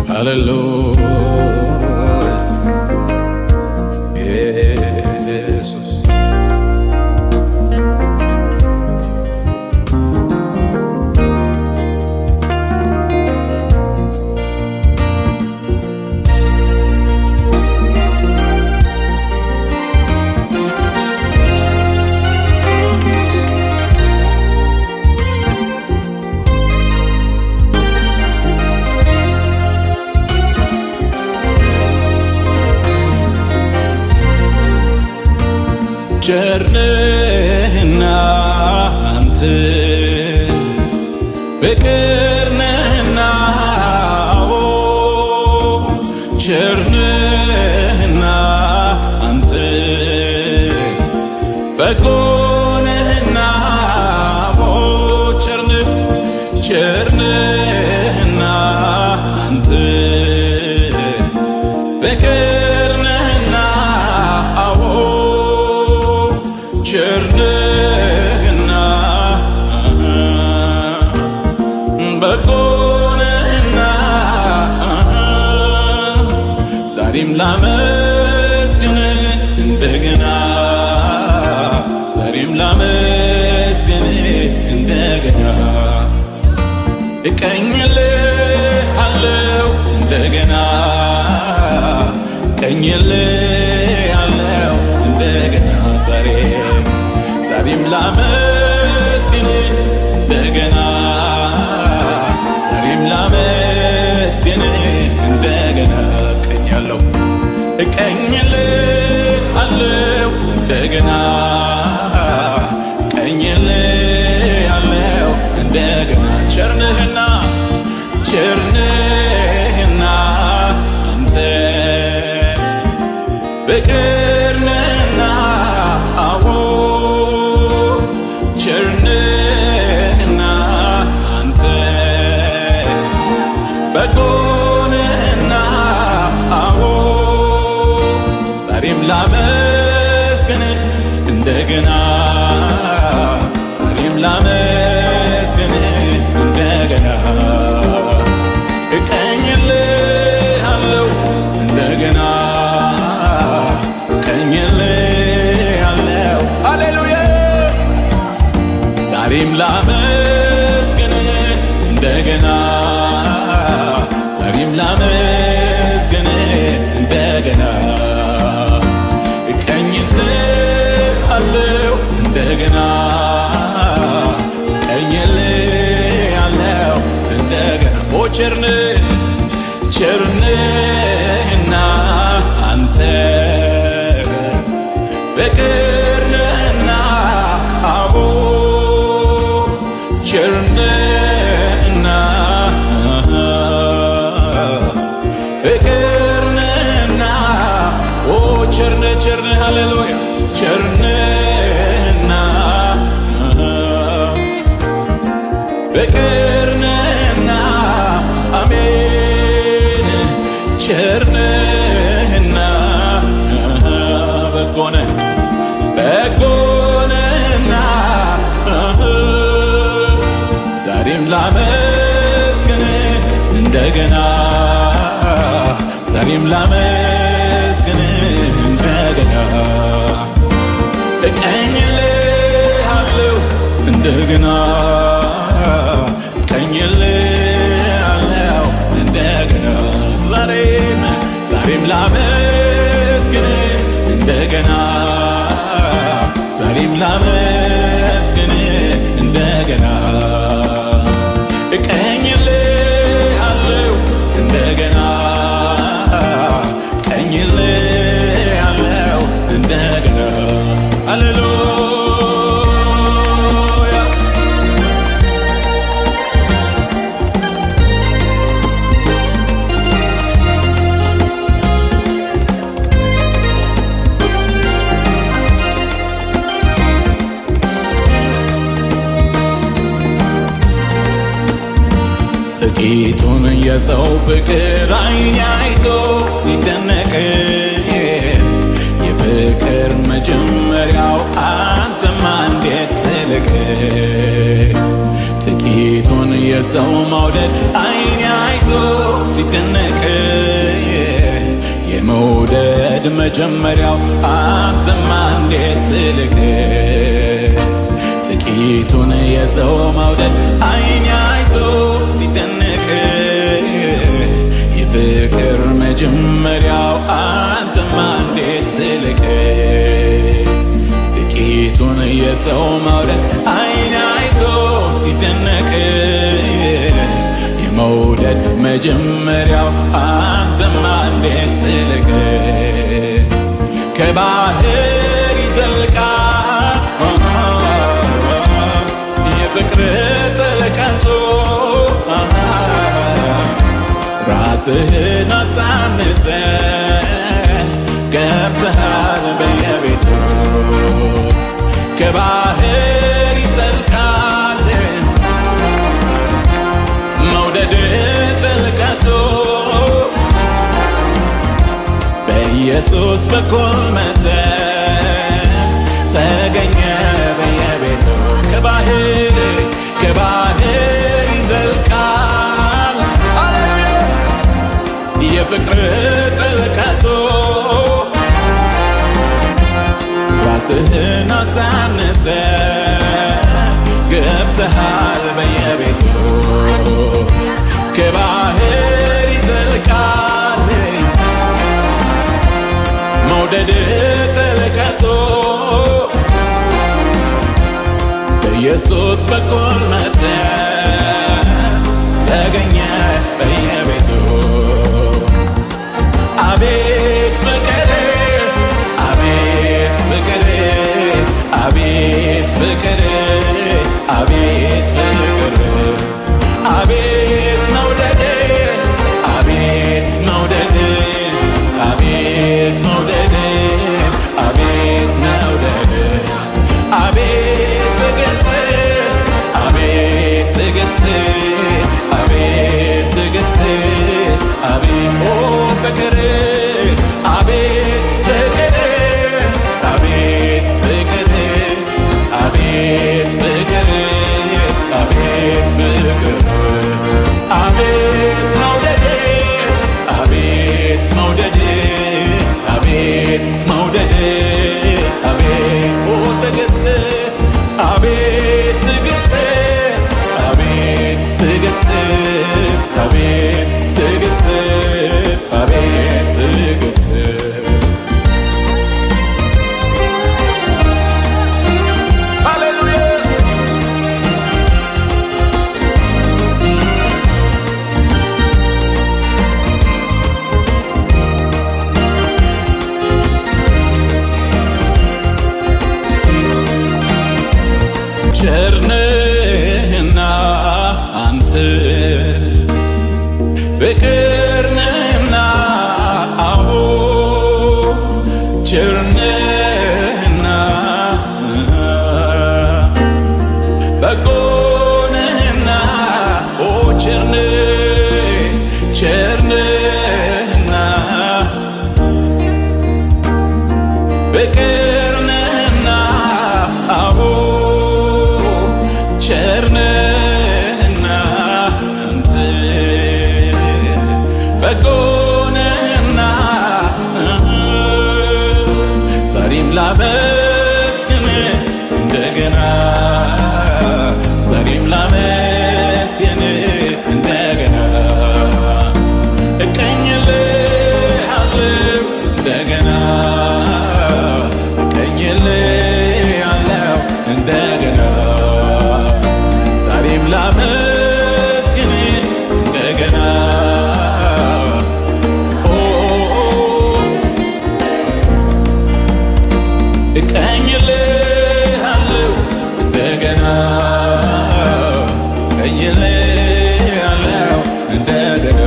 ሃሌሉያ ኢየሱስ ቸርነህና አንተ ፍቅር ነህና ቸርነህና አንተ በጎ ነህና ቸርነህና አንተ ፍቅር ነህና ቸርነህና በጎ ነህና ዛሬም ላመስግንህ እንደገና ዛሬም ላመስግንህ እንደገና እቀኝልሃለሁ እንደገና እቀኝልሃለሁ እንደገና ዛሬም ላመስግንህ እንደገና ዛሬም ላመስግንህ እንደገና እቀኝልሃለሁ እንደገና እቀኝልሃለሁ እንደገና ቸርነህና አንተ ፍቅር ነህና ቸርነህና አንተ በጎ ነህና ዛሬም ላመስግንህ እንደገና ዛሬም ላመስግንህ እንደገና እቀኝልሃለሁ እንደገና እቀኝልሃለሁ ሃሌሉያ ዛሬም ላመስግንህ እንደገና ዛሬም ላመስግንህ እንደገና እቀኝልሃለሁ እንደገና እቀኝልሃለሁ እንደገና ቸርነህና አንተ ፍቅር ነህና ቸርነህና ፍቅር ነህና ቸርነህ ሃሌሉያ ቸርነህና ፍቅር ነህና አሜን ቸርነህና በጎ ነህና ዛሬም ላመስግንህ እንደገና ዛሬም ላመስግንህ እንደገና እቀኝልሃለሁ እንደገና እቀኝልሃለሁ እንደገና ዛሬም ላመስግንህ እንደገና ዛሬም ላመስግንህ እንደገና እቀኝልሃለሁ እንደገና እቀኝልሃለሁ እንደገና ሃሌሉያ ጥቂቱን የሰው ፍቅር ዓይን አይቶ ሲደነቅ የፍቅር መጀመሪያው አንተማ እንዴት ትልቅ የሰው መውደድ አይኔ አይቶ ሲደነቅ የመውደድ መጀመሪያው አንተማ እንዴት ትልቅ ጥቂቱን የሰው መውደድ አይኔ አይቶ ሲደነቅ የፍቅር መጀመሪያው አንተማ እንዴት ትልቅ ጥቂቱን የሰው መውደድ አይኔ አይቶ ሲደነቅ የመውደድ መጀመሪያው አንተማ እንዴት ትልቅ ከባህር ይዘልቃል የፍቅር ጥልቀቱ ራስህን አሳንሰ ገብተሃል በየቤቱ ከባህር ይጠልቃል መውደድ ጥልቀቱ በኢየሱስ በኩል መተህ ተገኘ በየቤቱ ከባህር ይዘልቃል የፍቅር ጥልቀቱ ራስህን አሳንሰ ገብተሃል በየቤቱ ከባህር ይዘልቃል መውደድ ጥልቀቱ በኢየሱስ በኩል መተህ ተገኘ በየቤቱ አቤት ፍቅር አቤት ፍቅር አቤት ፍቅር አቤት ፍቅር አቤት መውደድ አቤት መውደድ አቤት መውደድ አቤት መውደድ አቤት ትዕግስት አቤት ትዕግስት አቤት ትዕግስት አቤት ኦ ፍቅር አቤት ፍቅር አቤት ፍቅር አቤት ፍቅር አቤት ፍቅር አቤት መውደድ አቤት መውደድ አቤት መውደድ አቤት ኦ ትዕግስት አቤት ትዕግስት አቤት ትዕግስት አቤት ትዕግስት አቤት ትዕግስት ሃሌሉያ ቸርነህና አንተ ፍቅር ነህና አዎ ቸርነህና በጎ ነህና ኦ ቸርነህና ፍቅር ነህና አዎ ቸርነህና አንተ በጎ ነህና ዛሬም ላመስግንህ እንደገና ዛሬም ላመስግንህ እንደገና እቀኝልሃለሁ እንደገና እቀኝልሃለሁ እንደገና ዛሬም ላመስግንህ እንደገና እቀኝልሃለሁ እንደገና እቀኝልሃለሁ እንደገና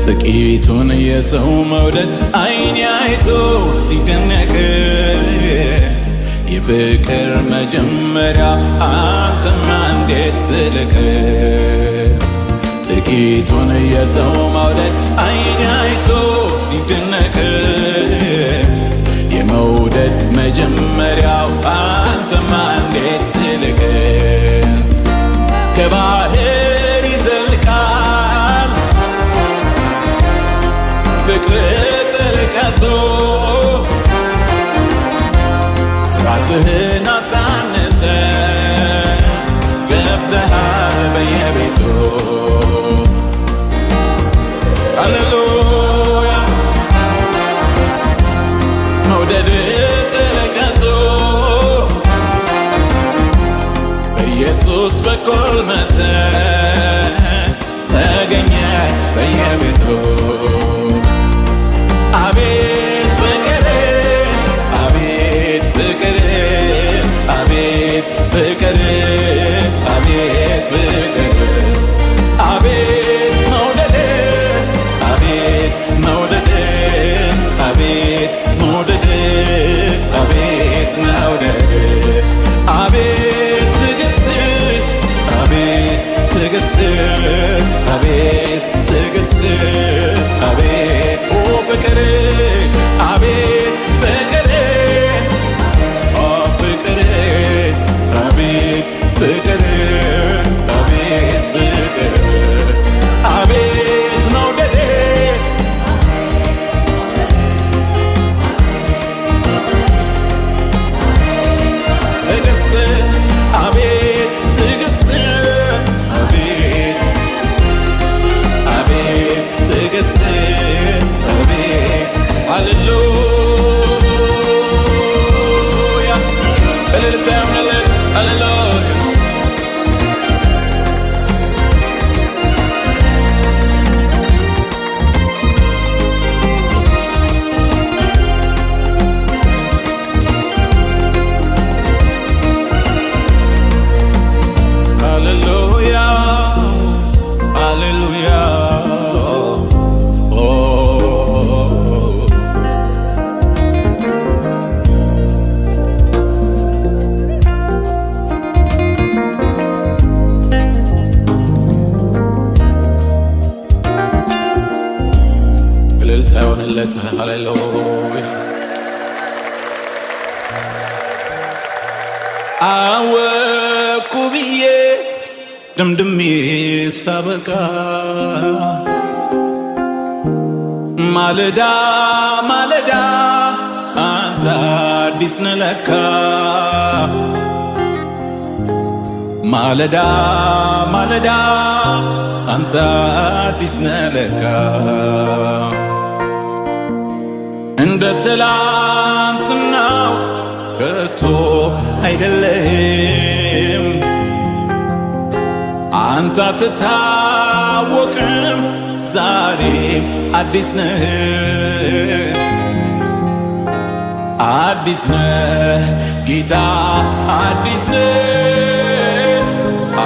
ጥቂቱን የሰው መውደድ አይኔ አይቶ ሲደነቅ የፍቅር መጀመሪያ አንተማ እንዴት ትልቅ ጥቂቱን የሰው መውደድ አይን አይቶ ሲደነቅ የመውደድ መጀመሪያው አንተማ እንዴት ትልቅ ከባህር ይዘልቃል ፍቅር ጥልቀቱ ራስህን አሳንሰ ገብተሃል በየቤቱ ሃሌሉያ መውደድ ጥልቀቱ በኢየሱስ በኩል መጥተህ ተገኘ በየቤቱ አቤት ፍቅር አቤት ፍቅር አቤት ፍቅር አቤት ፍቅር አቤት መውደድ አቤት መውደድ አቤት መውደድ አቤት መውደድ አቤት ትዕግስት አቤት ትዕግስት አቤት ትዕግስት አቤት ኦ ፍቅር አቤት ፍቅር ኦ ፍቅር አቤት ፍቅር አቤት ፍቅር አቤት መውደድ ትዕግስት አቤት ትዕግስት አቤት አቤት ትዕግስት አቤት ሃሌሉያ እልልታ ይሁንለት ሃሌሉያ ሃሌሉያ ሃሌሉያ ኦ እልልታ ይሁንለት ሃሌሉያ አወኩ ብዬ ድምድሜ ሳበቃ ማለዳ ማለዳ አንተ አዲስ ነህ ለካ ማለዳ ማለዳ አንተ አዲስ ነህ ለካ እንደ ትላንትናው ከቶ አይደለም አንተ አትታወቅም ዛሬ አዲስ ነህ አዲስ ነህ ጌታ አዲስ ነህ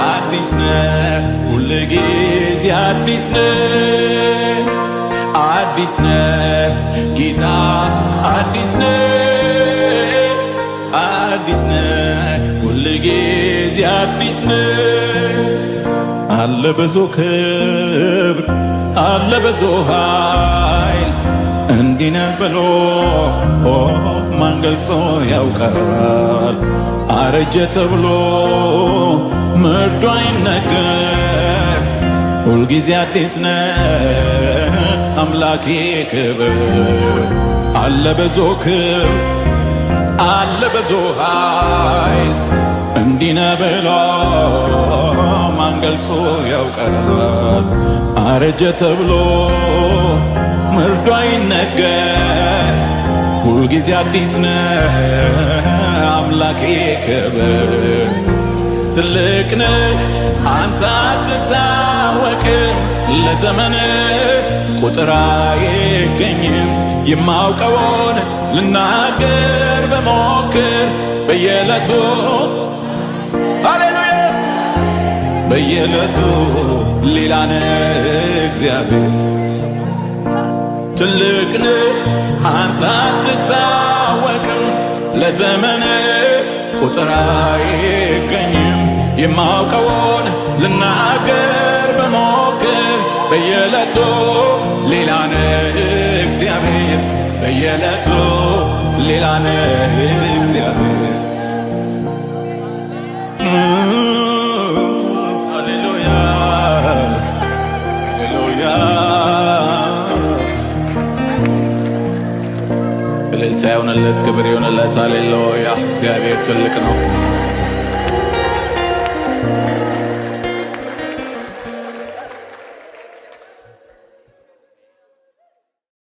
አዲስ ነህ ሁልጊዜ አዲስ ነህ አዲስ ነህ ጌታ አዲስ ነህ አዲስ ነህ ሁልጊዜ አዲስ ነህ አለ ብዙ ክብር አለ ብዙ ኃይል እንዲህ ነህ ብሎ ማን ገልጾ ያውቃል አረጀ ተብሎ ምርዶ አይነገር ሁልጊዜ አዲስ ነህ አምላኬ ክብር አለ ብዙ ክብር አለ ብዙ ኃይል እንዲህ ነህ ብሎ ማን ገልጾ ያውቃል አረጀ ተብሎ ምርዶ አይነገር ሁልጊዜ አዲስ ነህ አምላኬ ክብር ትልቅ ነህ አንተ አትታወቅም ለዘመን ቁጥር አይገኝም የማውቀውን ልናገር በሞክር በየዕለቱ ሃሌሉያ በየዕለቱ ሌላ ነህ እግዚአብሔር ትልቅ ነህ አንተ አትታወቅም ለዘመን ቁጥር አይገኝም። የማውቀውን ልናገር በሞክር በየዕለቱ ሌላ ነህ እግዚአብሔር፣ በየዕለቱ ሌላ ነህ እግዚአብሔር። ሃሌሉያ ሃሌሉያ። እልልታ ይሆንለት፣ ክብር ይሆንለት። ሃሌሉያ። እግዚአብሔር ትልቅ ነው።